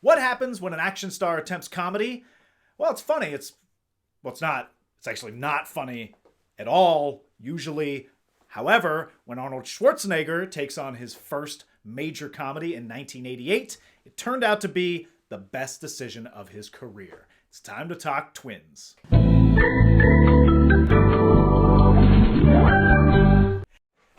What happens when an action star attempts comedy? Well, it's funny. It's not. It's actually not funny at all, usually. However, when Arnold Schwarzenegger takes on his first major comedy in 1988, it turned out to be the best decision of his career. It's time to talk Twins.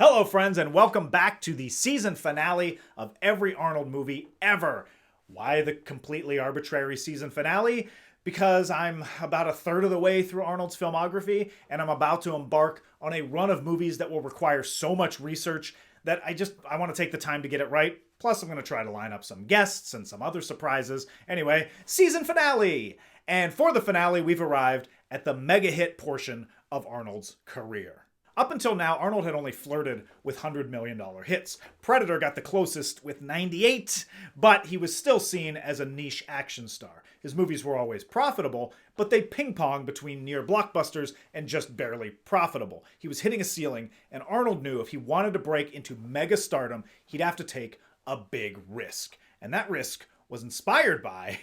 Hello, friends, and welcome back to the season finale of every Arnold movie ever. Why the completely arbitrary season finale? Because I'm about a third of the way through Arnold's filmography, and I'm about to embark on a run of movies that will require so much research that I want to take the time to get it right. Plus, I'm going to try to line up some guests and some other surprises. Anyway, season finale! And for the finale, we've arrived at the mega hit portion of Arnold's career. Up until now, Arnold had only flirted with $100 million hits. Predator got the closest with 98, but he was still seen as a niche action star. His movies were always profitable, but they ping-ponged between near blockbusters and just barely profitable. He was hitting a ceiling, and Arnold knew if he wanted to break into mega stardom, he'd have to take a big risk. And that risk was inspired by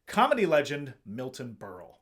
comedy legend Milton Berle.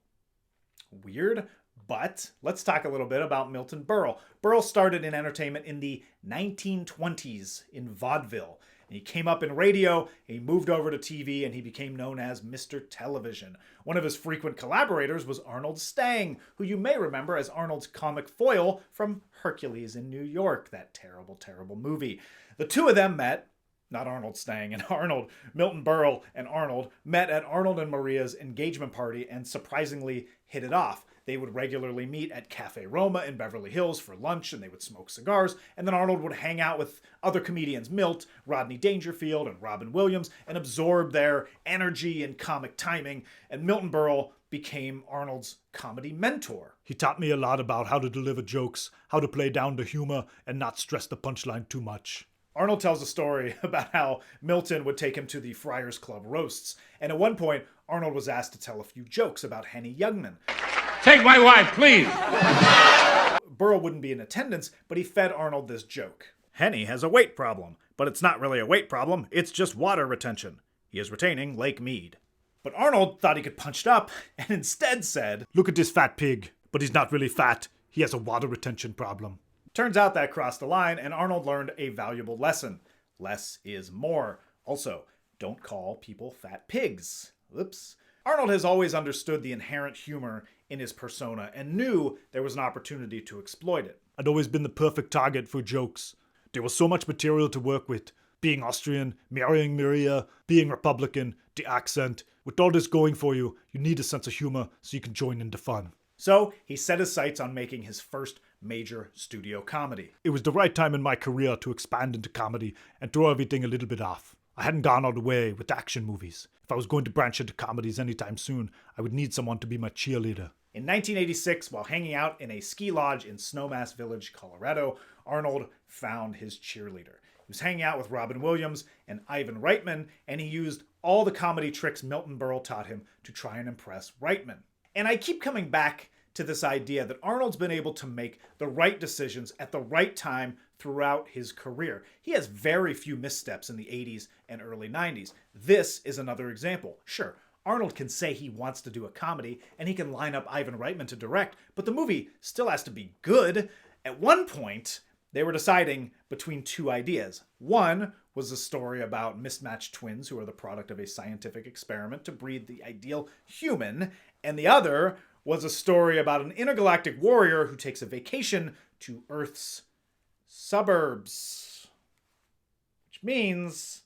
Weird? But let's talk a little bit about Milton Berle. Berle started in entertainment in the 1920s in vaudeville. And he came up in radio, he moved over to TV, and he became known as Mr. Television. One of his frequent collaborators was Arnold Stang, who you may remember as Arnold's comic foil from Hercules in New York, that terrible, terrible movie. The two of them met, not Arnold Stang and Arnold, Milton Berle and Arnold met at Arnold and Maria's engagement party and surprisingly hit it off. They would regularly meet at Cafe Roma in Beverly Hills for lunch, and they would smoke cigars, and then Arnold would hang out with other comedians, Milt, Rodney Dangerfield, and Robin Williams, and absorb their energy and comic timing, and Milton Berle became Arnold's comedy mentor. He taught me a lot about how to deliver jokes, how to play down the humor, and not stress the punchline too much. Arnold tells a story about how Milton would take him to the Friars Club roasts, and at one point, Arnold was asked to tell a few jokes about Henny Youngman. Take my wife, please! Berle wouldn't be in attendance, but he fed Arnold this joke. Henny has a weight problem, but it's not really a weight problem, it's just water retention. He is retaining Lake Mead. But Arnold thought he could punch it up, and instead said, "Look at this fat pig, but he's not really fat. He has a water retention problem." Turns out that crossed the line, and Arnold learned a valuable lesson. Less is more. Also, don't call people fat pigs. Oops. Arnold has always understood the inherent humor in his persona and knew there was an opportunity to exploit it. I'd always been the perfect target for jokes. There was so much material to work with. Being Austrian, marrying Maria, being Republican, the accent. With all this going for you, you need a sense of humor so you can join in the fun. So he set his sights on making his first major studio comedy. It was the right time in my career to expand into comedy and throw everything a little bit off. I hadn't gone all the way with action movies. If I was going to branch into comedies anytime soon, I would need someone to be my cheerleader. In 1986, while hanging out in a ski lodge in Snowmass Village, Colorado, Arnold found his cheerleader. He was hanging out with Robin Williams and Ivan Reitman, and he used all the comedy tricks Milton Berle taught him to try and impress Reitman. And I keep coming back to this idea that Arnold's been able to make the right decisions at the right time throughout his career. He has very few missteps in the 80s and early 90s. This is another example. Sure, Arnold can say he wants to do a comedy, and he can line up Ivan Reitman to direct, but the movie still has to be good. At one point, they were deciding between two ideas. One was a story about mismatched twins who are the product of a scientific experiment to breed the ideal human, and the other was a story about an intergalactic warrior who takes a vacation to Earth's suburbs. Which means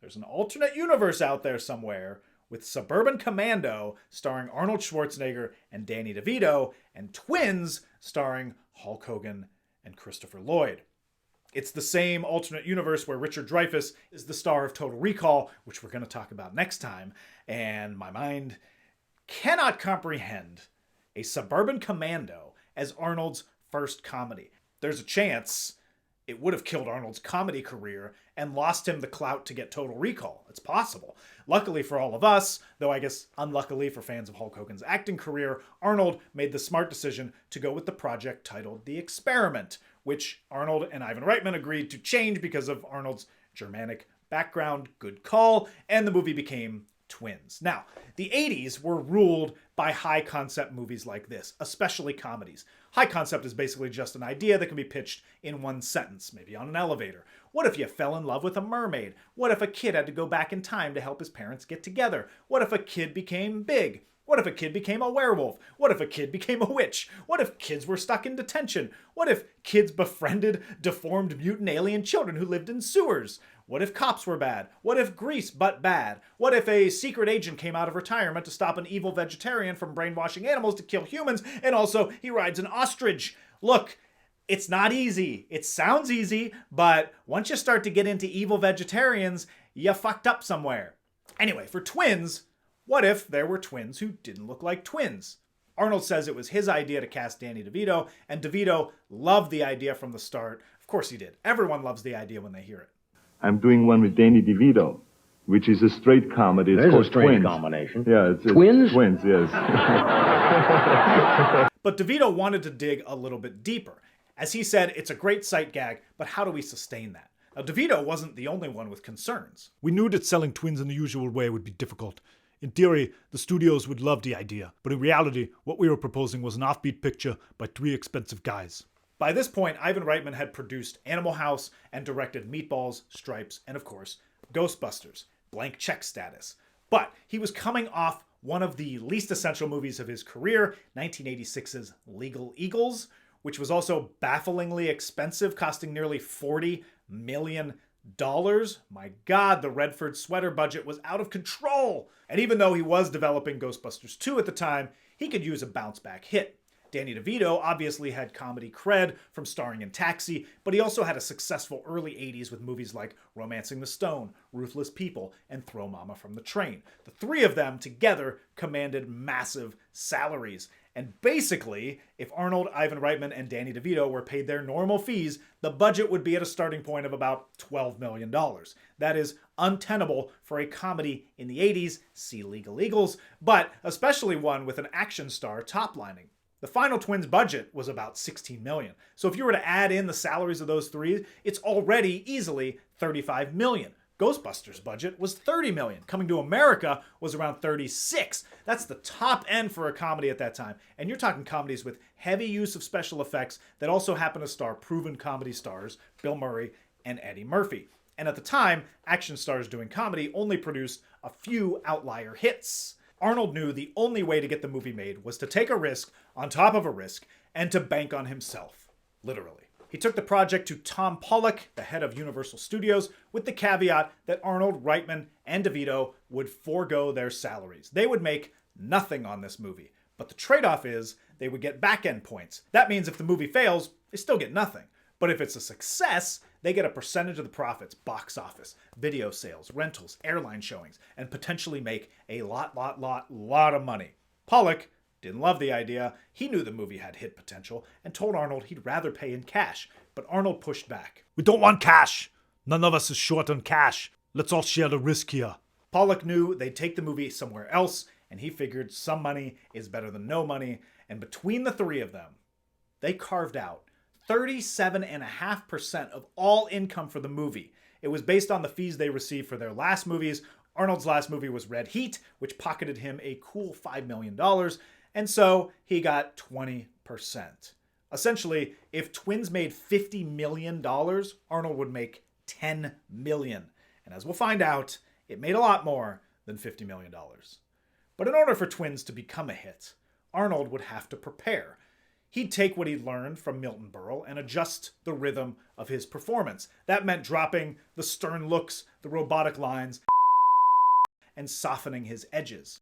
there's an alternate universe out there somewhere with Suburban Commando starring Arnold Schwarzenegger and Danny DeVito, and Twins starring Hulk Hogan and Christopher Lloyd. It's the same alternate universe where Richard Dreyfuss is the star of Total Recall, which we're going to talk about next time, and my mind cannot comprehend a Suburban Commando as Arnold's first comedy. There's a chance it would have killed Arnold's comedy career and lost him the clout to get Total Recall. It's possible. Luckily for all of us, though I guess unluckily for fans of Hulk Hogan's acting career, Arnold made the smart decision to go with the project titled The Experiment, which Arnold and Ivan Reitman agreed to change because of Arnold's Germanic Background, good call, and the movie became Twins. Now, the 80s were ruled by high concept movies like this, especially comedies. High concept is basically just an idea that can be pitched in one sentence, maybe on an elevator. What if you fell in love with a mermaid? What if a kid had to go back in time to help his parents get together? What if a kid became big? What if a kid became a werewolf? What if a kid became a witch? What if kids were stuck in detention? What if kids befriended deformed mutant alien children who lived in sewers? What if cops were bad? What if Grease but bad? What if a secret agent came out of retirement to stop an evil vegetarian from brainwashing animals to kill humans, and also he rides an ostrich? Look, it's not easy. It sounds easy, but once you start to get into evil vegetarians, you fucked up somewhere. Anyway, for Twins, what if there were twins who didn't look like twins? Arnold says it was his idea to cast Danny DeVito, and DeVito loved the idea from the start. Of course he did. Everyone loves the idea when they hear it. I'm doing one with Danny DeVito, which is a straight comedy. It's There's called a strange Twins. combination. Yeah, it's Twins? Twins, yes. But DeVito wanted to dig a little bit deeper. As he said, it's a great sight gag, but how do we sustain that? Now, DeVito wasn't the only one with concerns. We knew that selling twins in the usual way would be difficult. In theory, the studios would love the idea, but in reality, what we were proposing was an offbeat picture by three expensive guys. By this point, Ivan Reitman had produced Animal House and directed Meatballs, Stripes, and of course, Ghostbusters, blank check status. But he was coming off one of the least essential movies of his career, 1986's Legal Eagles, which was also bafflingly expensive, costing nearly $40 million. My God, the Redford sweater budget was out of control. And even though he was developing Ghostbusters 2 at the time, he could use a bounce back hit. Danny DeVito obviously had comedy cred from starring in Taxi, but he also had a successful early 80s with movies like Romancing the Stone, Ruthless People, and Throw Mama from the Train. The three of them together commanded massive salaries. And basically, if Arnold, Ivan Reitman, and Danny DeVito were paid their normal fees, the budget would be at a starting point of about $12 million. That is untenable for a comedy in the 80s, see Legal Eagles, but especially one with an action star toplining. The final Twins budget was about $16 million. So if you were to add in the salaries of those three, it's already easily $35 million. Ghostbusters' budget was $30 million. Coming to America was around $36. That's the top end for a comedy at that time. And you're talking comedies with heavy use of special effects that also happen to star proven comedy stars Bill Murray and Eddie Murphy. And at the time, action stars doing comedy only produced a few outlier hits. Arnold knew the only way to get the movie made was to take a risk on top of a risk and to bank on himself. Literally. He took the project to Tom Pollock, the head of Universal Studios, with the caveat that Arnold, Reitman, and DeVito would forego their salaries. They would make nothing on this movie. But the trade-off is they would get back-end points. That means if the movie fails, they still get nothing. But if it's a success, they get a percentage of the profits, box office, video sales, rentals, airline showings, and potentially make a lot of money. Pollock didn't love the idea. He knew the movie had hit potential and told Arnold he'd rather pay in cash. But Arnold pushed back. We don't want cash. None of us is short on cash. Let's all share the risk here. Pollock knew they'd take the movie somewhere else, and he figured some money is better than no money. And between the three of them, they carved out 37.5% of all income for the movie. It was based on the fees they received for their last movies. Arnold's last movie was Red Heat, which pocketed him a cool $5 million, and so he got 20%. Essentially, if Twins made $50 million, Arnold would make $10 million. And as we'll find out, it made a lot more than $50 million. But in order for Twins to become a hit, Arnold would have to prepare. He'd take what he'd learned from Milton Berle and adjust the rhythm of his performance. That meant dropping the stern looks, the robotic lines, and softening his edges.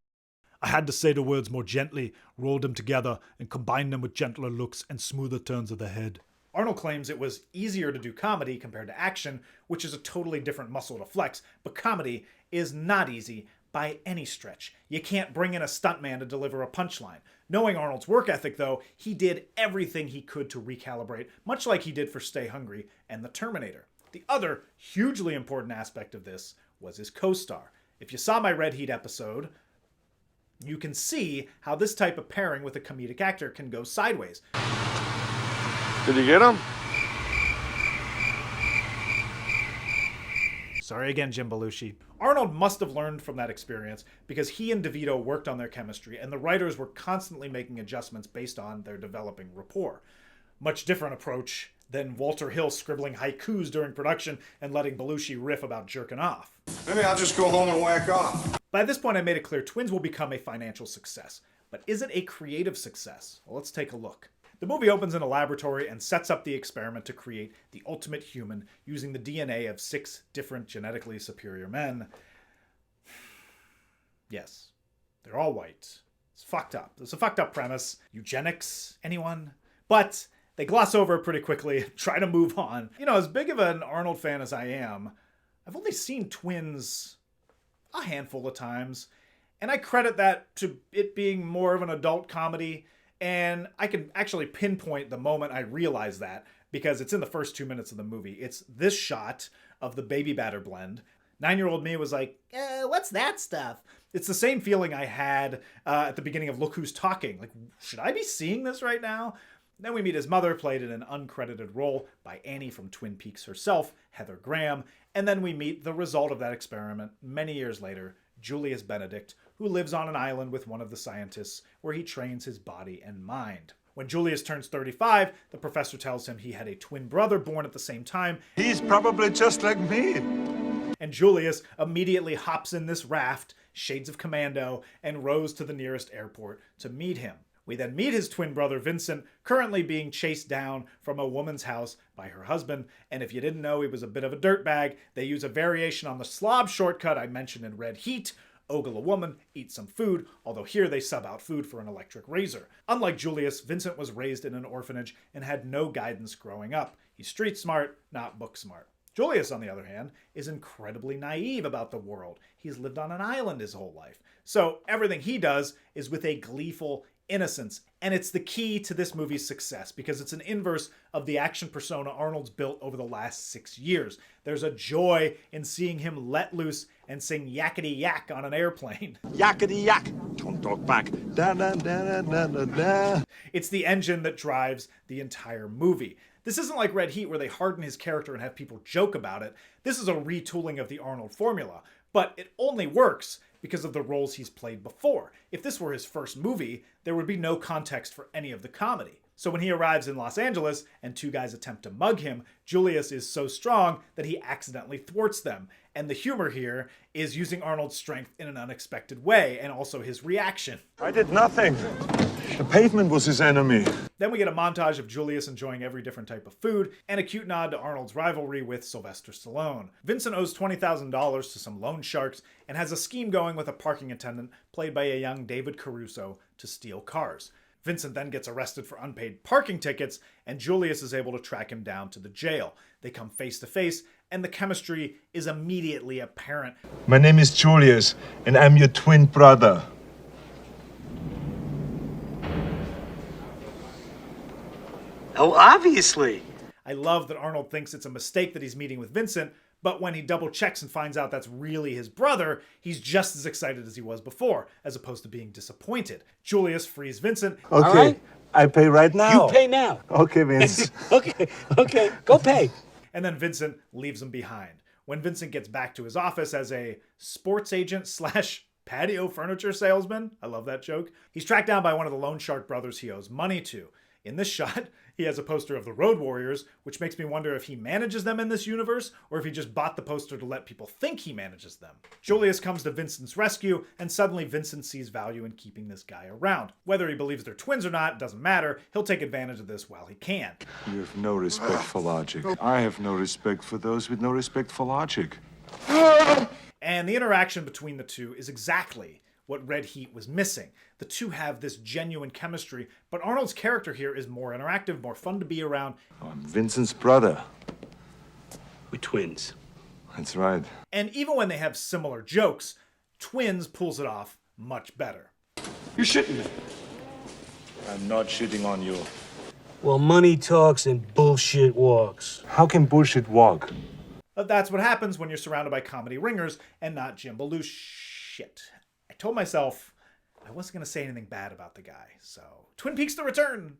I had to say the words more gently, roll them together, and combine them with gentler looks and smoother turns of the head. Arnold claims it was easier to do comedy compared to action, which is a totally different muscle to flex, but comedy is not easy by any stretch. You can't bring in a stuntman to deliver a punchline. Knowing Arnold's work ethic, though, he did everything he could to recalibrate, much like he did for Stay Hungry and The Terminator. The other hugely important aspect of this was his co-star. If you saw my Red Heat episode, you can see how this type of pairing with a comedic actor can go sideways. Did you get him? Sorry again, Jim Belushi. Arnold must have learned from that experience because he and DeVito worked on their chemistry, and the writers were constantly making adjustments based on their developing rapport. Much different approach than Walter Hill scribbling haikus during production and letting Belushi riff about jerking off. Maybe I'll just go home and whack off. By this point, I made it clear Twins will become a financial success. But is it a creative success? Well, let's take a look. The movie opens in a laboratory and sets up the experiment to create the ultimate human using the DNA of 6 different genetically superior men. Yes, they're all white. It's fucked up. It's a fucked up premise. Eugenics? Anyone? But they gloss over it pretty quickly, try to move on. You know, as big of an Arnold fan as I am, I've only seen Twins a handful of times, and I credit that to it being more of an adult comedy, and I can actually pinpoint the moment I realized that because it's in the first 2 minutes of the movie. It's this shot of the baby batter blend. 9-year-old me was like, what's that stuff? It's the same feeling I had at the beginning of Look Who's Talking. Like, should I be seeing this right now? Then we meet his mother, played in an uncredited role by Annie from Twin Peaks herself, Heather Graham. And then we meet the result of that experiment many years later, Julius Benedict, who lives on an island with one of the scientists where he trains his body and mind. When Julius turns 35, the professor tells him he had a twin brother born at the same time. He's probably just like me. And Julius immediately hops in this raft, Shades of Commando, and rows to the nearest airport to meet him. We then meet his twin brother Vincent, currently being chased down from a woman's house by her husband. And if you didn't know he was a bit of a dirtbag, they use a variation on the slob shortcut I mentioned in Red Heat. Ogle a woman, eat some food, although here they sub out food for an electric razor. Unlike Julius, Vincent was raised in an orphanage and had no guidance growing up. He's street smart, not book smart. Julius, on the other hand, is incredibly naive about the world. He's lived on an island his whole life. So everything he does is with a gleeful innocence. And it's the key to this movie's success because it's an inverse of the action persona Arnold's built over the last 6 years. There's a joy in seeing him let loose and sing yakety yak on an airplane. Yakety yak. Don't talk back. Da da da da da da. It's the engine that drives the entire movie. This isn't like Red Heat where they harden his character and have people joke about it. This is a retooling of the Arnold formula, but it only works because of the roles he's played before. If this were his first movie, there would be no context for any of the comedy. So when he arrives in Los Angeles and 2 guys attempt to mug him, Julius is so strong that he accidentally thwarts them. And the humor here is using Arnold's strength in an unexpected way, and also his reaction. I did nothing. The pavement was his enemy. Then we get a montage of Julius enjoying every different type of food, and a cute nod to Arnold's rivalry with Sylvester Stallone. Vincent owes $20,000 to some loan sharks, and has a scheme going with a parking attendant, played by a young David Caruso, to steal cars. Vincent then gets arrested for unpaid parking tickets, and Julius is able to track him down to the jail. They come face to face, and the chemistry is immediately apparent. My name is Julius, and I'm your twin brother. Oh, obviously. I love that Arnold thinks it's a mistake that he's meeting with Vincent, but when he double checks and finds out that's really his brother, he's just as excited as he was before, as opposed to being disappointed. Julius frees Vincent. Okay, right. I pay right now. You pay now. Okay, Vince. Okay, go pay. And then Vincent leaves him behind. When Vincent gets back to his office as a sports agent / patio furniture salesman, I love that joke, he's tracked down by one of the loan shark brothers he owes money to. In this shot, he has a poster of the Road Warriors, which makes me wonder if he manages them in this universe, or if he just bought the poster to let people think he manages them. Julius comes to Vincent's rescue, and suddenly Vincent sees value in keeping this guy around. Whether he believes they're twins or not, doesn't matter. He'll take advantage of this while he can. You have no respect for logic. I have no respect for those with no respect for logic. And the interaction between the two is exactly what Red Heat was missing. The two have this genuine chemistry, but Arnold's character here is more interactive, more fun to be around. I'm Vincent's brother. We're twins. That's right. And even when they have similar jokes, Twins pulls it off much better. You're shitting me. I'm not shitting on you. Well, money talks and bullshit walks. How can bullshit walk? But that's what happens when you're surrounded by comedy ringers and not Jim Belushi. Shit. I told myself I wasn't going to say anything bad about the guy, so Twin Peaks: The Return.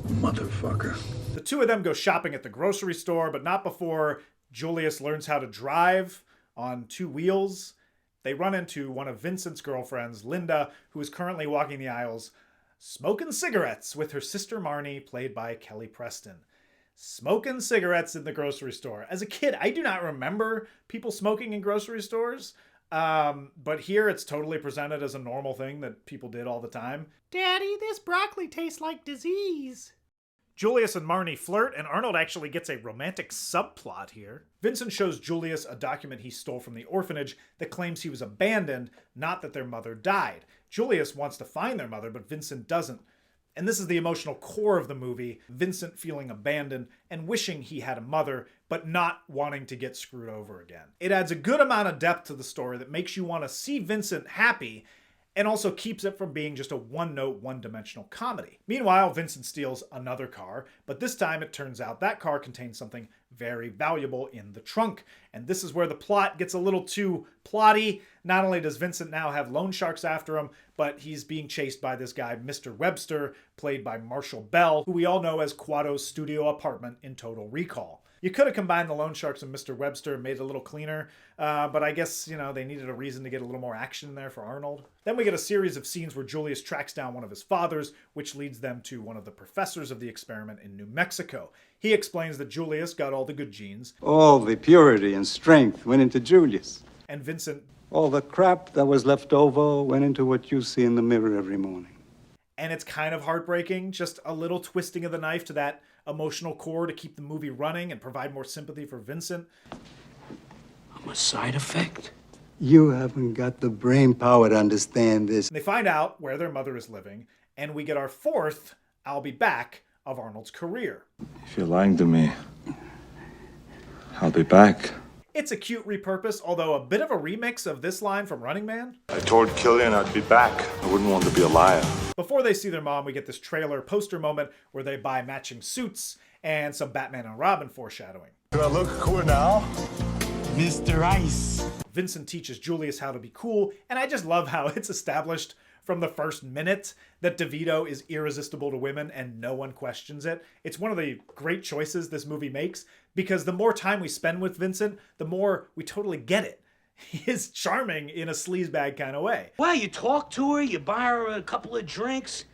Motherfucker. The two of them go shopping at the grocery store, but not before Julius learns how to drive on 2 wheels. They run into one of Vincent's girlfriends, Linda, who is currently walking the aisles smoking cigarettes with her sister Marnie, played by Kelly Preston. Smoking cigarettes in the grocery store. As a kid, I do not remember people smoking in grocery stores. But here it's totally presented as a normal thing that people did all the time. Daddy, this broccoli tastes like disease. Julius and Marnie flirt, and Arnold actually gets a romantic subplot here. Vincent shows Julius a document he stole from the orphanage that claims he was abandoned, not that their mother died. Julius wants to find their mother, but Vincent doesn't. And this is the emotional core of the movie, Vincent feeling abandoned and wishing he had a mother, but not wanting to get screwed over again. It adds a good amount of depth to the story that makes you want to see Vincent happy, and also keeps it from being just a one-note, one-dimensional comedy. Meanwhile, Vincent steals another car, but this time it turns out that car contains something very valuable in the trunk. And this is where the plot gets a little too plotty. Not only does Vincent now have loan sharks after him, but he's being chased by this guy, Mr. Webster, played by Marshall Bell, who we all know as Quato's studio apartment in Total Recall. You could have combined the loan sharks and Mr. Webster and made it a little cleaner, but I guess, they needed a reason to get a little more action in there for Arnold. Then we get a series of scenes where Julius tracks down one of his fathers, which leads them to one of the professors of the experiment in New Mexico. He explains that Julius got all the good genes. All the purity and strength went into Julius. And Vincent... All the crap that was left over went into what you see in the mirror every morning. And it's kind of heartbreaking, just a little twisting of the knife to that emotional core to keep the movie running and provide more sympathy for Vincent. I'm a side effect. You haven't got the brain power to understand this. And they find out where their mother is living, and we get our 4th I'll be back of Arnold's career. If you're lying to me, I'll be back. It's a cute repurpose, although a bit of a remix of this line from Running Man. I told Killian I'd be back. I wouldn't want to be a liar. Before they see their mom, we get this trailer poster moment where they buy matching suits and some Batman and Robin foreshadowing. Do I look cool now? Mr. Ice. Vincent teaches Julius how to be cool, and I just love how it's established from the first minute that DeVito is irresistible to women and no one questions it. It's one of the great choices this movie makes, because the more time we spend with Vincent, the more we totally get it. He is charming in a sleazebag kind of way. Well, you talk to her, you buy her a couple of drinks,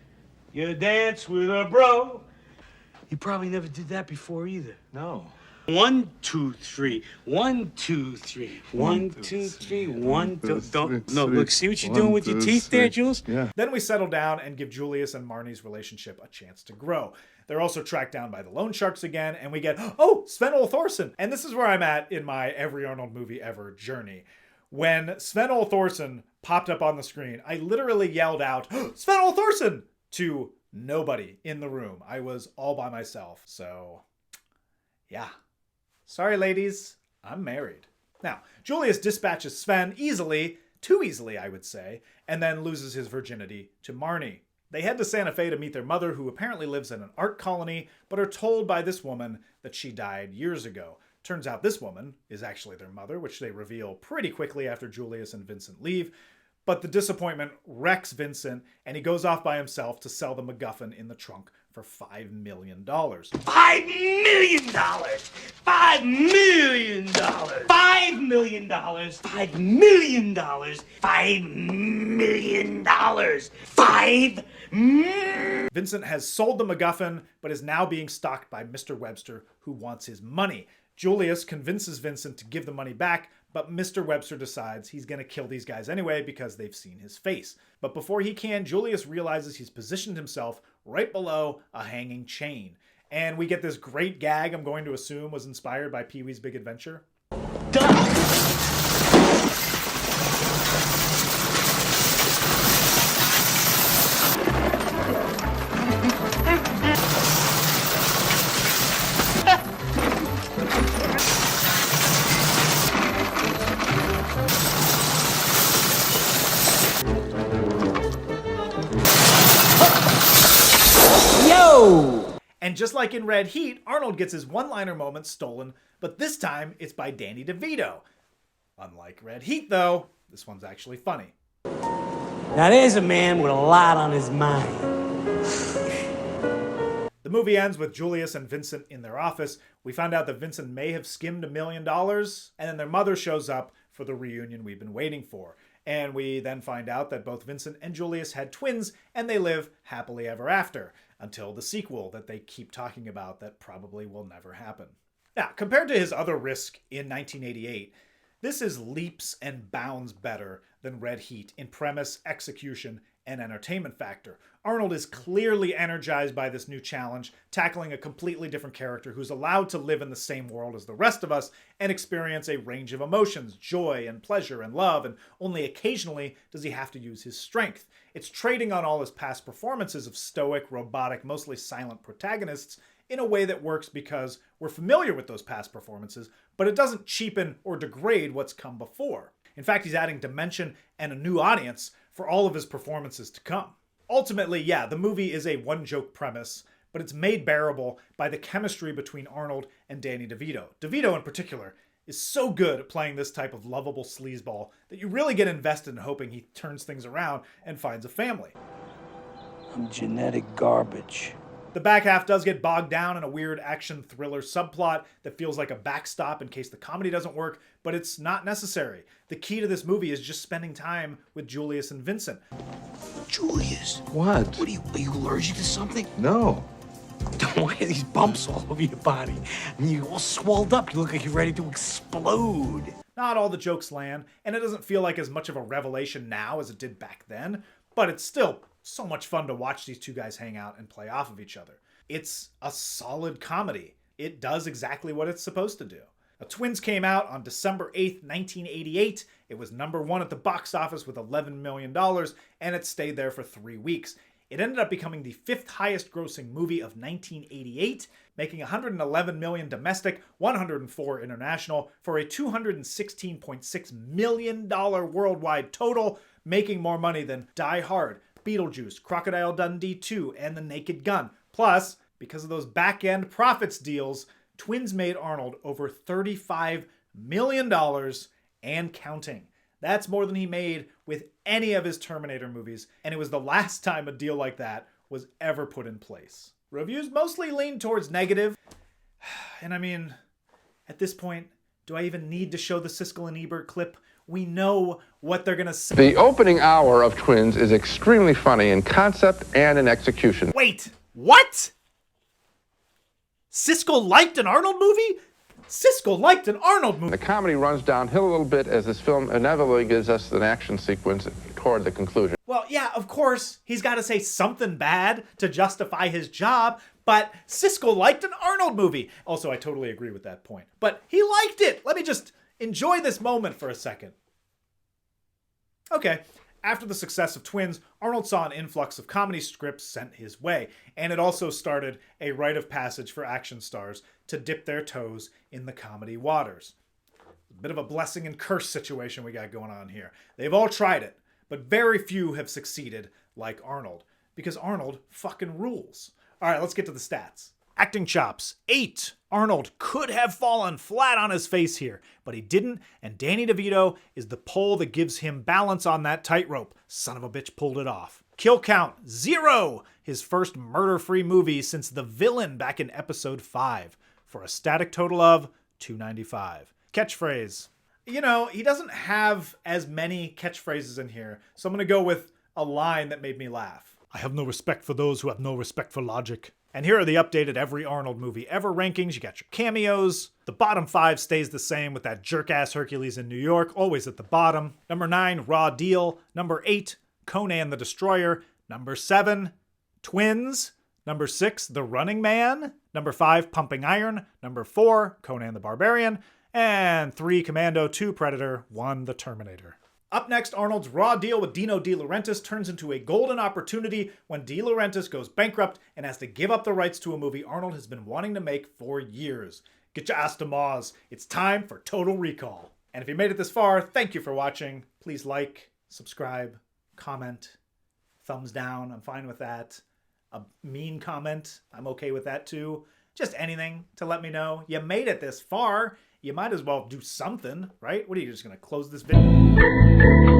you dance with a bro. You probably never did that before either. No. 1, 2, 3. 1, 2, 3. 1, 2, 3. 1, 2. Don't. No, look. See what you're doing with your teeth there, Jules? Yeah. Then we settle down and give Julius and Marnie's relationship a chance to grow. They're also tracked down by the loan sharks again, and we get, Sven-Ole Thorsen. And this is where I'm at in my every Arnold movie ever journey. When Sven-Ole Thorsen popped up on the screen, I literally yelled out, Sven-Ole Thorsen! To nobody in the room. I was all by myself. So, yeah. Sorry, ladies, I'm married. Now, Julius dispatches Sven easily, too easily, I would say, and then loses his virginity to Marnie. They head to Santa Fe to meet their mother, who apparently lives in an art colony, but are told by this woman that she died years ago. Turns out this woman is actually their mother, which they reveal pretty quickly after Julius and Vincent leave. But the disappointment wrecks Vincent, and he goes off by himself to sell the MacGuffin in the trunk for $5 million. $5 million! $5 million! $5 million! $5 million! $5 million! $5 million! Vincent has sold the MacGuffin, but is now being stalked by Mr. Webster, who wants his money. Julius convinces Vincent to give the money back, but Mr. Webster decides he's going to kill these guys anyway because they've seen his face. But before he can, Julius realizes he's positioned himself right below a hanging chain. And we get this great gag I'm going to assume was inspired by Pee-wee's Big Adventure. And just like in Red Heat, Arnold gets his one-liner moment stolen, but this time it's by Danny DeVito. Unlike Red Heat, though, this one's actually funny. Now there's a man with a lot on his mind. The movie ends with Julius and Vincent in their office. We find out that Vincent may have skimmed $1 million, and then their mother shows up for the reunion we've been waiting for. And we then find out that both Vincent and Julius had twins, and they live happily ever after, until the sequel that they keep talking about that probably will never happen. Now, compared to his other risk in 1988, this is leaps and bounds better than Red Heat in premise, execution, and entertainment factor. Arnold is clearly energized by this new challenge, tackling a completely different character who's allowed to live in the same world as the rest of us and experience a range of emotions, joy and pleasure and love, and only occasionally does he have to use his strength. It's trading on all his past performances of stoic, robotic, mostly silent protagonists in a way that works because we're familiar with those past performances, but it doesn't cheapen or degrade what's come before. In fact, he's adding dimension and a new audience for all of his performances to come. Ultimately, yeah, the movie is a one-joke premise, but it's made bearable by the chemistry between Arnold and Danny DeVito. DeVito, in particular, is so good at playing this type of lovable sleazeball that you really get invested in hoping he turns things around and finds a family. I'm genetic garbage. The back half does get bogged down in a weird action thriller subplot that feels like a backstop in case the comedy doesn't work, but it's not necessary. The key to this movie is just spending time with Julius and Vincent. Julius. What? Are you allergic to something? No. Why are these bumps all over your body? I mean, you're all swelled up. You look like you're ready to explode. Not all the jokes land, and it doesn't feel like as much of a revelation now as it did back then, but it's still so much fun to watch these two guys hang out and play off of each other. It's a solid comedy. It does exactly what it's supposed to do. Now, Twins came out on December 8th, 1988. It was number one at the box office with $11 million, and it stayed there for 3 weeks. It ended up becoming the 5th highest grossing movie of 1988, making $111 million domestic, $104 international, for a $216.6 million worldwide total, making more money than Die Hard, Beetlejuice, Crocodile Dundee 2, and The Naked Gun. Plus, because of those back-end profits deals, Twins made Arnold over $35 million and counting. That's more than he made with any of his Terminator movies, and it was the last time a deal like that was ever put in place. Reviews mostly lean towards negative, and I mean, at this point, do I even need to show the Siskel and Ebert clip? We know what they're gonna say. The opening hour of Twins is extremely funny in concept and in execution. Wait, what? Siskel liked an Arnold movie? Siskel liked an Arnold movie. The comedy runs downhill a little bit as this film inevitably gives us an action sequence toward the conclusion. Well, yeah, of course, he's got to say something bad to justify his job, but Siskel liked an Arnold movie. Also, I totally agree with that point. But he liked it. Let me just enjoy this moment for a second. Okay, after the success of Twins, Arnold saw an influx of comedy scripts sent his way, and it also started a rite of passage for action stars to dip their toes in the comedy waters. A bit of a blessing and curse situation we got going on here. They've all tried it, but very few have succeeded like Arnold, because Arnold fucking rules. All right, let's get to the stats. Acting chops, 8. Arnold could have fallen flat on his face here, but he didn't, and Danny DeVito is the pole that gives him balance on that tightrope. Son of a bitch pulled it off. Kill count, 0. His first murder-free movie since The Villain back in episode 5, for a static total of 295. Catchphrase. You know, he doesn't have as many catchphrases in here, so I'm going to go with a line that made me laugh. I have no respect for those who have no respect for logic. And here are the updated every Arnold movie ever rankings. You got your cameos. The bottom 5 stays the same with that jerk-ass Hercules in New York, always at the bottom. Number 9, Raw Deal. Number 8, Conan the Destroyer. Number 7, Twins. Number 6, The Running Man. Number 5, Pumping Iron. Number 4, Conan the Barbarian. And 3, Commando. 2, Predator. 1, The Terminator. Up next, Arnold's Raw Deal with Dino De Laurentiis turns into a golden opportunity when De Laurentiis goes bankrupt and has to give up the rights to a movie Arnold has been wanting to make for years. Get your ass to Mars. It's time for Total Recall. And if you made it this far, thank you for watching. Please like, subscribe, comment, thumbs down. I'm fine with that. A mean comment, I'm okay with that too. Just anything to let me know you made it this far. You might as well do something, right? What are you just gonna close this video?